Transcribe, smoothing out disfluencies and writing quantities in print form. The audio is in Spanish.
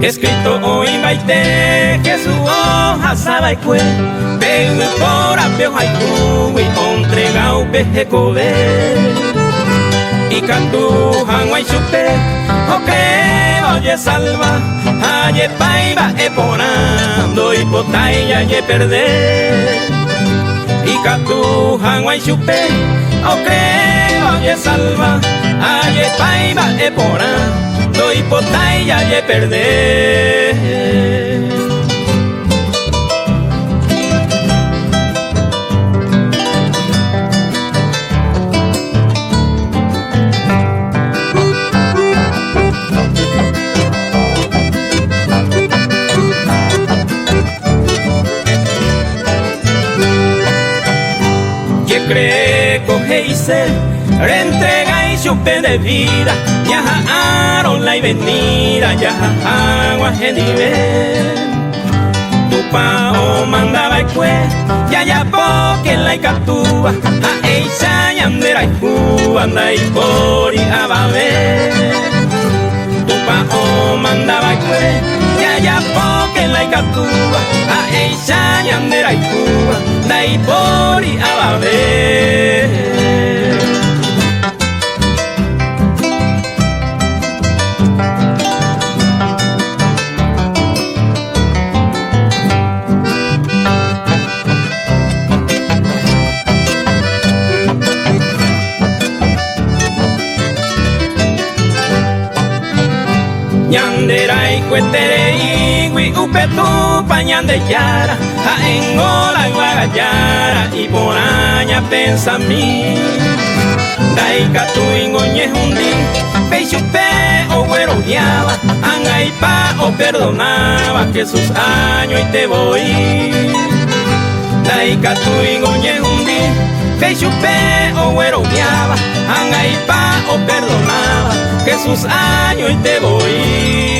escrito hoy baite que su hoja sabe cue de por apio haiku y entregao peje cobe y cantu hanwai chupe oye salva aye paiba eponando y potaya ye perder y cantu hanwai chupe oye salva aye paiba eponando y potaya ye perder. Cree, coge y se reentrega y chupe de vida, ya Aaron la y venida, ya agua genivel. Tu pao mandaba el cue, ya porque la y catúa, a ella yandera y anda y por y a baber. Tu pao mandaba el cue, ya porque la y catúa, a ella yandera y da y por y a baber. Ñandera y cuetere y upetu pañande yara a engola y guagayara y poraña pensa mí daika tu ingoñe hundi peichupe o güero guiaba anga y pa o perdonaba que sus años y te voy daika tu ingoñe hundi peichupe o güero guiaba anga y pa o perdonaba que sus años y te voy.